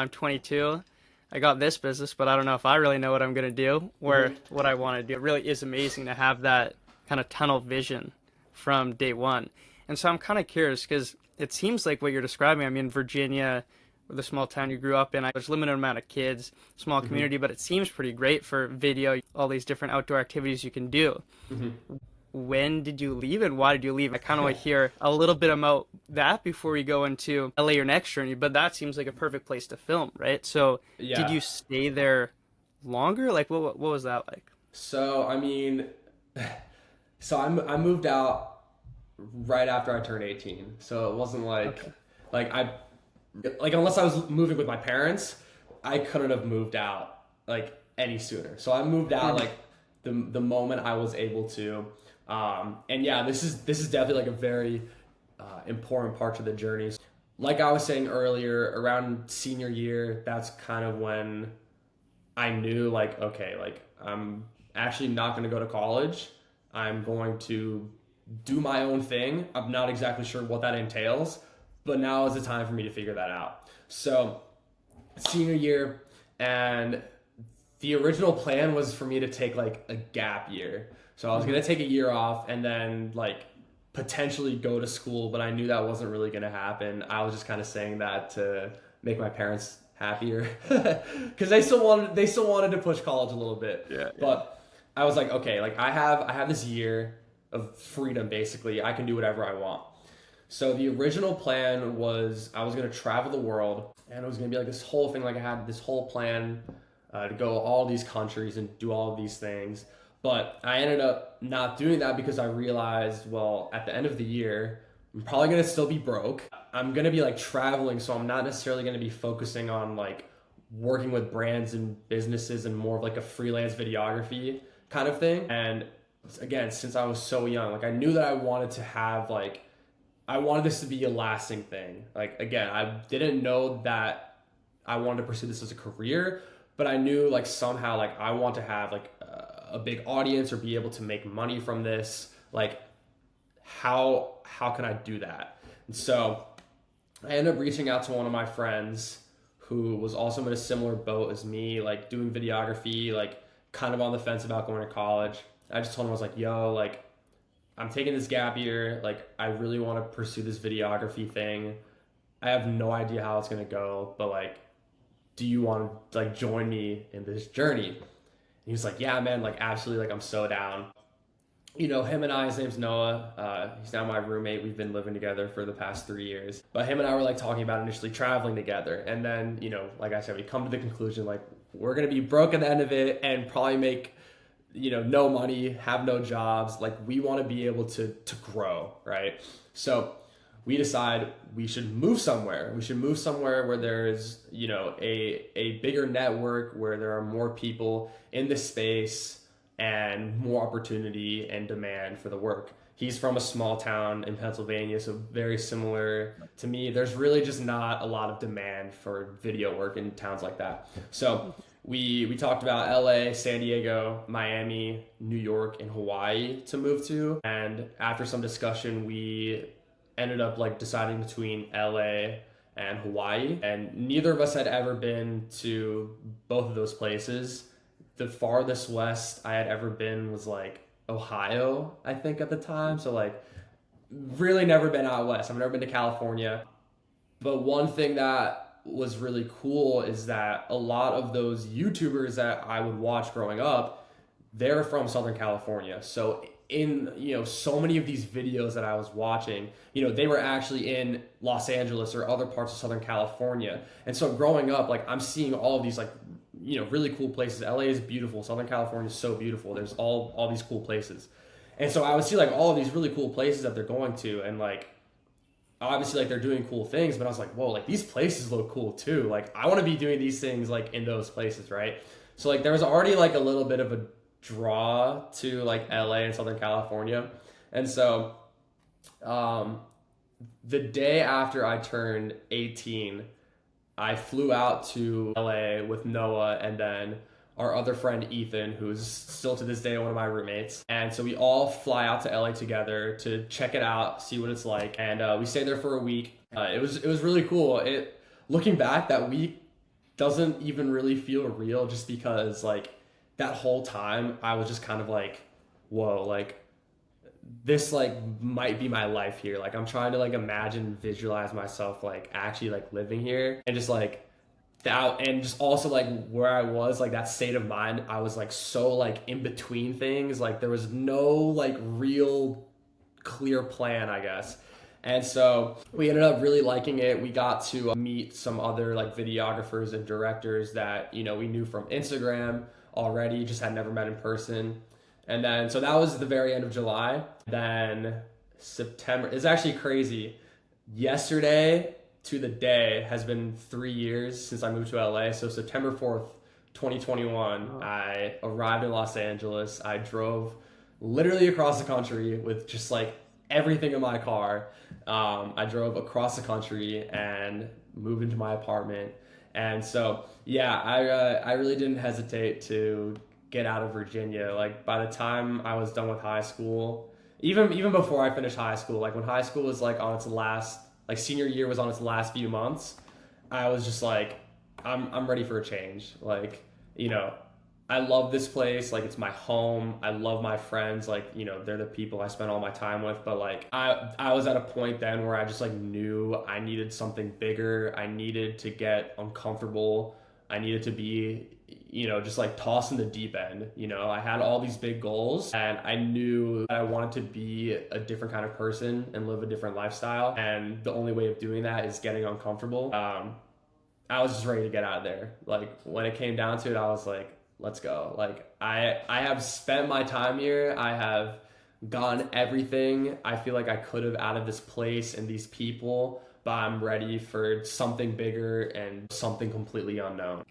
I'm 22. I got this business, but I don't know if I really know what I'm going to do or what I want to do. It really is amazing to have that kind of tunnel vision from day one. And so I'm kind of curious because it seems like what you're describing. I mean, Virginia, the small town you grew up in, there's a limited amount of kids, small hmm community, but it seems pretty great for video, all these different outdoor activities you can do. hmm When did you leave and why did you leave? I kind of want to hear a little bit about that before we go into LA, your next journey, but that seems like a perfect place to film, right? So did Yeah. you stay there longer? Like what was that like? So I mean, I moved out right after I turned 18. So it wasn't Okay. like I like unless I was moving with my parents, I couldn't have moved out like any sooner. So I moved out Mhm. like the moment I was able to. And yeah, this is definitely like a very important part to the journey. Like I was saying earlier, around senior year, that's kind of when I knew like okay, like I'm actually not going to go to college. I'm going to do my own thing. I'm not exactly sure what that entails, but now is the time for me to figure that out. So, senior year, and the original plan was for me to take like a gap year. So I was Mhm. gonna take a year off and then like potentially go to school, but I knew that wasn't really gonna happen. I was just kind of saying that to make my parents happier because they still wanted to push college a little bit. Yeah, yeah. But I was like, okay, like I have this year of freedom basically. I can do whatever I want. So the original plan was I was gonna travel the world, and it was gonna be like this whole thing. Like I had this whole plan to go all these countries and do all of these things. But I ended up not doing that because I realized, well, at the end of the year, I'm probably gonna still be broke. I'm gonna be like traveling, so I'm not necessarily gonna be focusing on like working with brands and businesses and more of like a freelance videography kind of thing. And again, since I was so young, like I knew that I wanted to have like I wanted this to be a lasting thing. Like again, I didn't know that I wanted to pursue this as a career, but I knew like somehow like I want to have like a big audience or be able to make money from this. Like how can I do that? And so I ended up reaching out to one of my friends who was also in a similar boat as me, like doing videography, like kind of on the fence about going to college. I just told him I was like, "Yo, like I'm taking this gap year. Like, I really want to pursue this videography thing. I have no idea how it's gonna go, but like, do you want to like join me in this journey?" And he was like, "Yeah, man. Like, absolutely. Like, I'm so down." Him and I, his name's Noah. He's now my roommate. We've been living together for the past 3 years. But him and I were like talking about initially traveling together. And then, like I said, we come to the conclusion like we're going to be broke at the end of it and probably make, no money, have no jobs. Like we want to be able to grow, right? So we decide we should move somewhere. We should move somewhere where there's, a bigger network, where there are more people in the space and more opportunity and demand for the work. He's from a small town in Pennsylvania, so very similar to me. There's really just not a lot of demand for video work in towns like that. So we talked about LA, San Diego, Miami, New York, and Hawaii to move to. And after some discussion, we ended up like deciding between LA and Hawaii. And neither of us had ever been to both of those places. The farthest west I had ever been was like Ohio, I think at the time. So like really never been out west. I've never been to California. But one thing that was really cool is that a lot of those YouTubers that I would watch growing up, they're from Southern California. So in so many of these videos that I was watching, they were actually in Los Angeles or other parts of Southern California. And so growing up, like I'm seeing all of these like really cool places. LA is beautiful. Southern California is so beautiful. There's all these cool places. And so I would see like all of these really cool places that they're going to, and like obviously like they're doing cool things, but I was like, whoa, like these places look cool too. Like I want to be doing these things like in those places, right? So like there was already like a little bit of a draw to like LA and Southern California. And so um the day after I turned 18, I flew out to LA with Noah and then our other friend Ethan, who's still to this day one of my roommates. And so we all fly out to LA together to check it out, see what it's like. And we stayed there for a week. It was really cool. Looking back, that week doesn't even really feel real, just because like that whole time I was just kind of like, whoa, like this like might be my life here. Like I'm trying to like imagine, visualize myself like actually like living here, and just like that, and just also like where I was, like that state of mind, I was like so like in between things. Like there was no like real clear plan, I guess. And so we ended up really liking it. We got to meet some other like videographers and directors that, you know, we knew from Instagram already, just had never met in person. And then, so that was the very end of July. Then September is actually crazy. Yesterday to the day has been 3 years since I moved to LA. So September 4th, 2021, Oh. I arrived in Los Angeles. I drove literally across the country with just like everything in my car. I drove across the country and moved into my apartment. And so, yeah, I really didn't hesitate to get out of Virginia. Like by the time I was done with high school, even before I finished high school, like when high school was like on its last, like senior year was on its last few months, I was just like, I'm ready for a change. Like, you know, I love this place. Like it's my home. I love my friends. Like, you know, they're the people I spend all my time with. But like I was at a point then where I just like knew I needed something bigger. I needed to get uncomfortable. I needed to be, you know, just like tossed in the deep end. You know, I had all these big goals, and I knew that I wanted to be a different kind of person and live a different lifestyle. And the only way of doing that is getting uncomfortable. I was just ready to get out of there. Like when it came down to it, I was like, let's go. Like I have spent my time here. I have gotten everything I feel like I could have out of this place and these people, but I'm ready for something bigger and something completely unknown.